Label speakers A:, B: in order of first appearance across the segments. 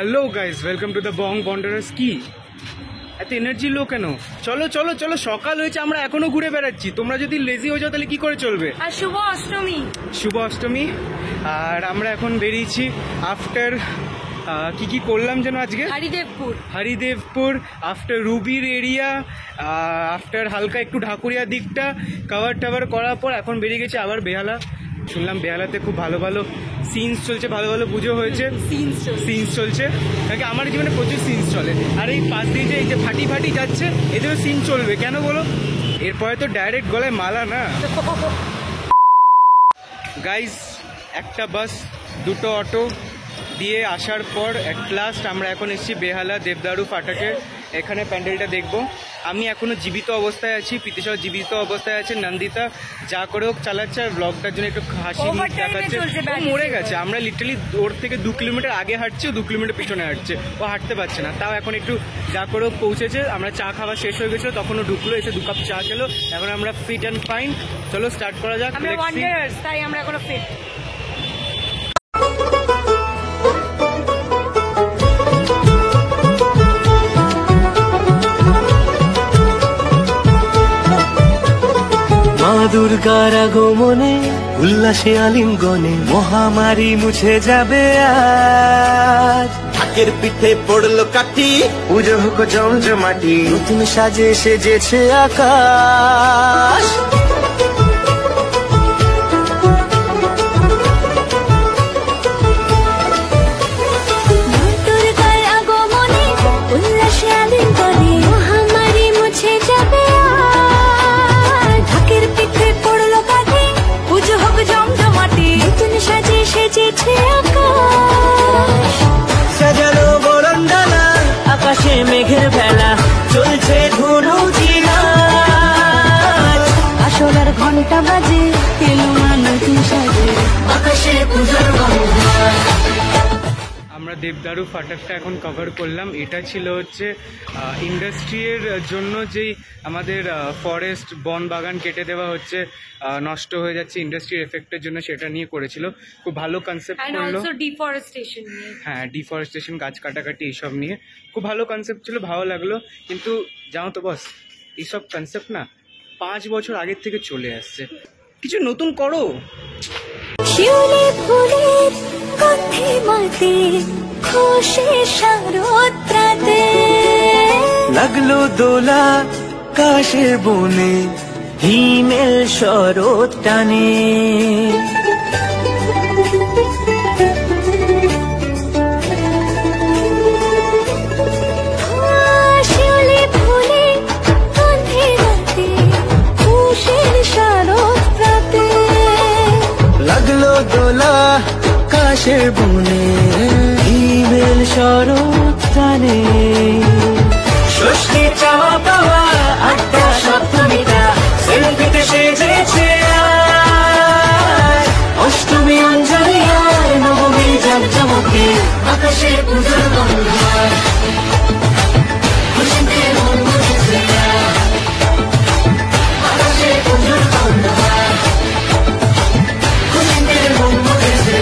A: Hello guys, welcome to the Bong Wanderers. কি এত energy লো কেন? চলো চলো চলো, সকাল হয়েছে, আমরা এখনো ঘুরে বেড়াচ্ছি। তোমরা যদি লেজি হয়ে যাও তাহলে কি করে চলবে?
B: আর শুভ অষ্টমী।
A: শুভ অষ্টমী। আর আমরা এখন বেরিয়েছি আফটার কি করলাম যেন আজকে? হরিদেবপুর, আফটার রুবির এরিয়া, আফটার হালকা একটু ঢাকুরিয়া দিকটা কভার টাভার করার পর এখন বেরিয়ে গেছে আবার বেহালা। শুনলাম বেহালাতে খুব ভালো ভালো সিনস চলছে, ভালো ভালো পুজো হয়েছে, সিনস চলছে। কারণ আমার জীবনে প্রচুর সিনস চলে। আর এই পাশ দিয়ে যে এই যে ফাটি ফাটি যাচ্ছে, এদেরও সিন চলবে কেন বলো? এরপরে তো ডাইরেক্ট গলায় মালা না। গাইজ, একটা বাস দুটো অটো দিয়ে আসার পর অ্যাট লাস্ট আমরা এখন এসেছি বেহালা দেবদারু ফাটাকে। এখানে প্যান্ডেলটা দেখব। আমি এখনও জীবিত অবস্থায় আছি, প্রীতিশাও জীবিত অবস্থায় আছে, নন্দিতা যা করে হোক চালাচ্ছে। আর ব্লগটার জন্য একটু হাসি দেখাচ্ছে। ও মরে গেছে। আমরা লিটারালি ওর থেকে 2 কিলোমিটার আগে হাঁটছি, ও 2 কিলোমিটার পিছনে হাঁটছে। ও হাঁটতে পারছে না, তাও এখন একটু যা করে হোক পৌঁছেছে। আমরা চা খাওয়া শেষ হয়ে গেছিলো, তখনও ঢুকলো, এসে 2 কাপ চা খেলো। এখন আমরা ফিট অ্যান্ড ফাইন। চলো স্টার্ট করা যাক।
B: তাই আমরা এখনো ফিট।
C: মা দুর্গার আগমনে উল্লাসে আলিঙ্গনে মহামারী মুছে যাবে আজ। ঢাকের পিঠে পড়লো কাঠি, পুজো হোক জমজমাটি, নতুন সাজে সেজেছে আকাশ। সাজানো বরণডালা, আকাশে মেঘের ভেলা, চলছে ধনু জিনাজ। আসলার ঘন্টা বাজে, এলো না নতুন সাজে, আকাশে পূজার বন্দনা।
A: আমরা দেবদারু ফাটাকটা এখন কভার করলাম। এটা ছিল হচ্ছে ইন্ডাস্ট্রির জন্য যেই আমাদের ফরেস্ট বন বাগান কেটে দেওয়া হচ্ছে, নষ্ট হয়ে যাচ্ছে ইন্ডাস্ট্রির এফেক্টের জন্য, সেটা নিয়ে করেছিল। খুব ভালো কনসেপ্ট করলো। হ্যাঁ, ডিফরেস্টেশন, গাছ কাটাকাটি এইসব নিয়ে খুব ভালো কনসেপ্ট ছিল, ভালো লাগলো। কিন্তু জানো তো বস, এইসব কনসেপ্ট না 5 বছর আগের থেকে চলে আসছে। কিছু নতুন করো।
D: শিউলি ফুলের গন্ধে মাতে, খুশি শারদরাতে
C: লাগলো দোলা কাশের বনে, হিমেল শরৎ টানে।
D: শিউলি ফুলের গন্ধে মাতে, খুশি শারদরাতে
C: লাগলো দোলা কাশের বনে, হিমেল শরৎ টানে। ষষ্ঠী চাওয়া পাওয়া আড্ডা সপ্তমীটা সেলফিতে সেজেছে আজ। অষ্টমী অঞ্জলি আর নবমী জাঁকজমকে, আকাশে পুজোর গন্ধ। খুশিতে মন বুঝেছে আকাশে পুজোর গন্ধ। খুশিতে মন বুঝেছে।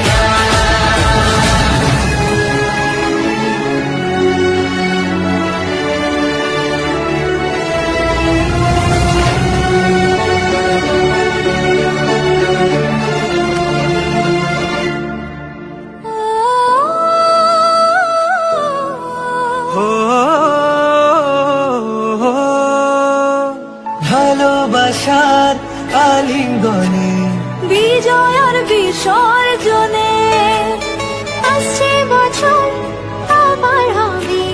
C: ভালোবাসার আলিঙ্গনে,
D: বিজয় আর বিসর্জনে আসছে বছর আবার হবে,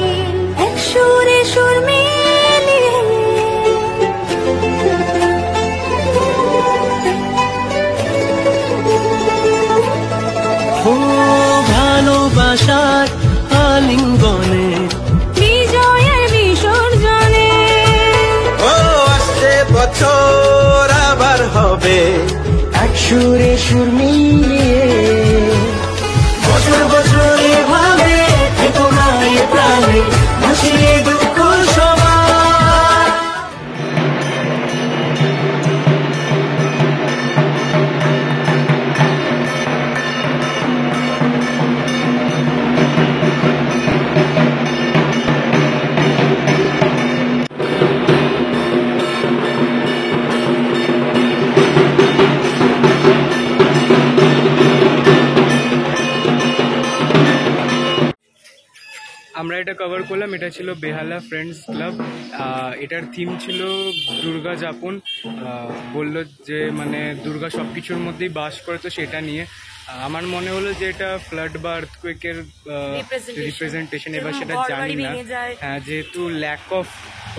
D: এক সুরে সুর মিলিয়ে।
C: ও ভালোবাসার আলিঙ্গনে,
D: বিজয় আর বিসর্জনে
C: ও আসছে বছর আবার হবে, এক সুরে সুর মিলিয়ে। বছর বছর এভাবে থেকো না এ প্রাণে, ভাসিয়ে দুঃখ সবার।
A: এটা কভার করলাম। এটা ছিল বেহালা ফ্রেন্ডস ক্লাব। এটার থিম ছিল দুর্গা যাপন। বললো যে মানে দুর্গা সব কিছুর মধ্যেই বাস করে, তো সেটা নিয়ে আমার মনে হলো যে এটা ফ্লাড বা আর্থকুয়েকের রিপ্রেজেন্টেশন। এবার সেটা জানি না, হ্যাঁ, যেহেতু ল্যাক অফ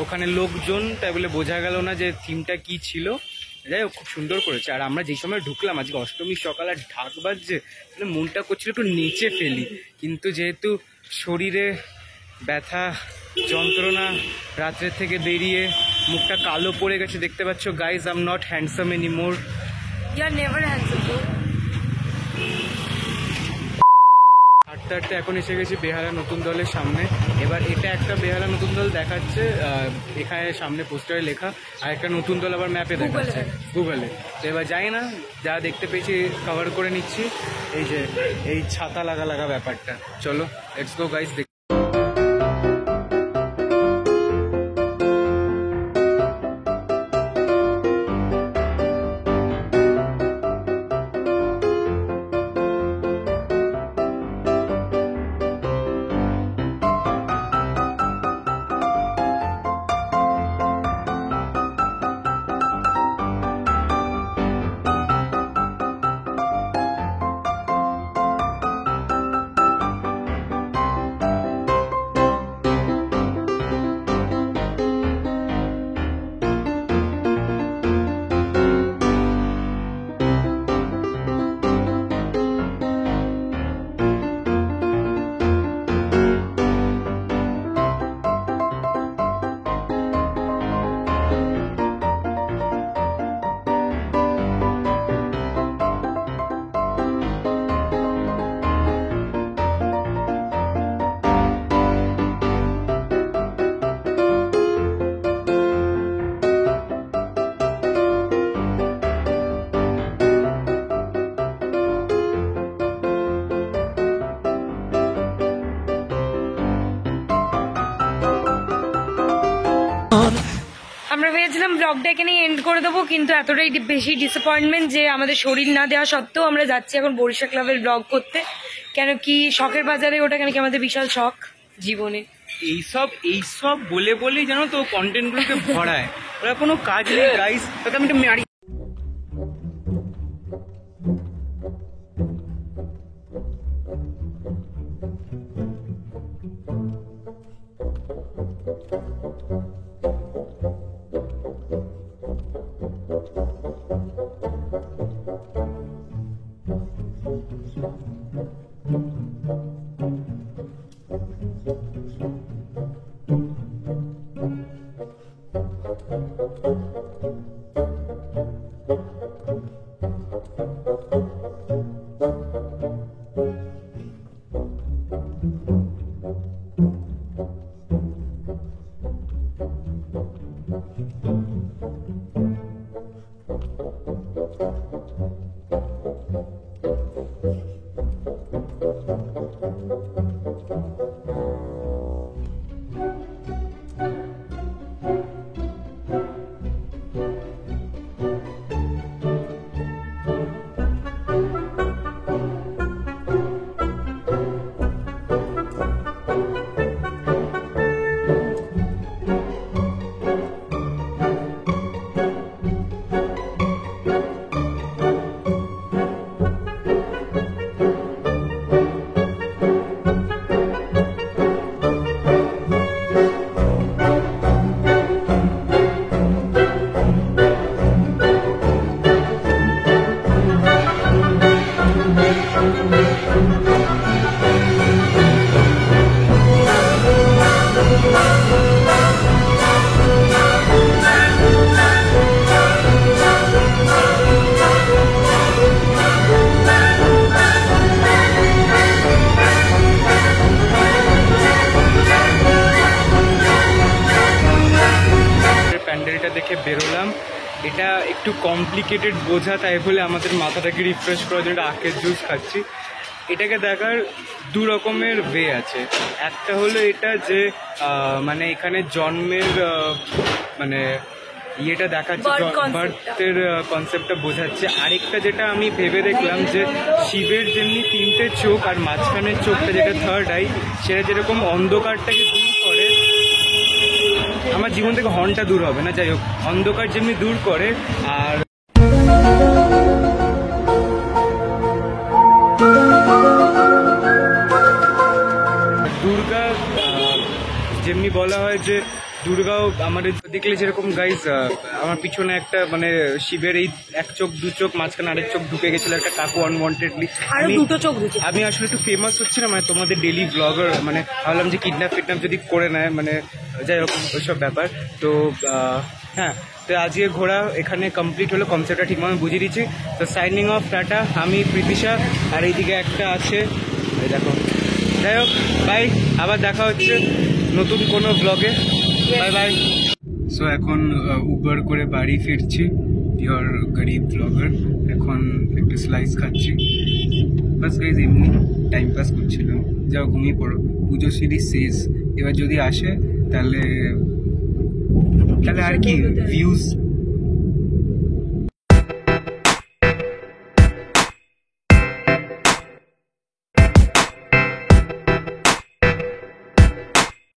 A: ওখানে লোকজন, তাই বলে বোঝা গেল না যে থিমটা কি ছিল। যাই হোক, খুব সুন্দর করেছে। আর আমরা যেই সময় ঢুকলাম, আজকে অষ্টমীর সকাল আর ঢাক বাজছে, মানে মনটা করছিল একটু নেচে ফেলি, কিন্তু যেহেতু শরীরে ব্যথা যন্ত্রণা রাত্রের থেকে বেরিয়ে মুখটা কালো পড়ে গেছে, দেখতে পাচ্ছ guys, I am not handsome anymore.
B: You are never handsome.
A: হাঁটতে হাঁটতে এখন এসে গেছি বেহালা নতুন দলের সামনে। এবার এটা একটা বেহালা নতুন দল দেখাচ্ছে, এখানে সামনে পোস্টারে লেখা, আর একটা নতুন দল আবার ম্যাপে দেখাচ্ছে গুগলে। তো এবার যাই না, যা দেখতে পেয়েছি কভার করে নিচ্ছি। এই যে এই ছাতা লাগা লাগা ব্যাপারটা, চলো লেটস গো গাইস।
B: আমরা ভেবেছিলাম ব্লগটা এখানে এন্ড করে দেবো, কিন্তু এতটাই বেশি ডিসঅ্যাপয়েন্টমেন্ট যে আমাদের শরীর না দেওয়া সত্ত্বেও আমরা যাচ্ছি এখন বরিশা ক্লাবের ব্লগ করতে। কেন কি শখের বাজারে ওটা কেন কি আমাদের বিশাল শখ জীবনে।
A: এইসব বলে বলেই জানো তো কন্টেন্টগুলোকে ভরায়, ওরা কোনো কাজ নেই গাইস। তোকে আমি একটা মারি। প্যান্ডেলটা দেখে বেরোলাম। এটা একটু কমপ্লিকেটেড বোঝা, তাই বলে আমাদের মাথাটাকে রিফ্রেশ করার জন্য আখের জুস খাচ্ছি। এটাকে দেখার দু রকমের ওয়ে আছে। একটা হলো এটা যে মানে এখানে জন্মের মানে ইয়েটা দেখাচ্ছে,
B: Bird concept-টা।
A: বার্থের কনসেপ্টটা বোঝাচ্ছে। আরেকটা যেটা আমি ভেবে দেখলাম যে শিবের যেমনি 3টে চোখ আর মাঝখানের চোখটা যেটা থার্ড আই, সেটা যেরকম অন্ধকারটাকে দূর করে, আমার জীবন থেকে হর্নটা দূর হবে না, যাই হোক, অন্ধকার যেমনি দূর করে। আর দুর্গা যেমনি বলা হয় যে দুর্গাও আমাদের দেখলে যেরকম গাইজ, আমার পিছনে একটা মানে শিবের এই এক চোখ দু চোখ মাঝখানে আরেক চোখ ঢুকে গেছিল একটা কাকু আনওয়ান্টেডলি।
B: আরো দুটো চোখ দিচ্ছে।
A: আমি আসলে একটু ফেমাস হচ্ছি না, মানে তোমাদের ডেলি ব্লগার, মানে ভাবলাম যে কিডন্যাপ যদি করে নেয়, মানে যাই হোক ওইসব ব্যাপার। তো হ্যাঁ, তো আজকে ঘোরা এখানে কমপ্লিট হলো, কনসেপ্টটা ঠিকমতো বুঝিয়ে দিচ্ছি। তো সাইনিং অফ, টাটা। আমি প্রীতিশা, আর এইদিকে একটা আছে, এই দেখো। যাই হোক, বাই, আবার দেখা হচ্ছে নতুন কোনো ব্লগে। Bye bye. সো এখন উবার করে বাড়ি ফিরছি, ইয়োর গরিব ব্লগার। এখন একটা স্লাইস খাচ্ছি, বাস গাইজ, এমনি টাইম পাস করছিলাম। যাও, ঘুমিয়ে পড়ো, পুজো সিরিজ শেষ। এবার যদি আসে তাহলে আর কি ভিউজ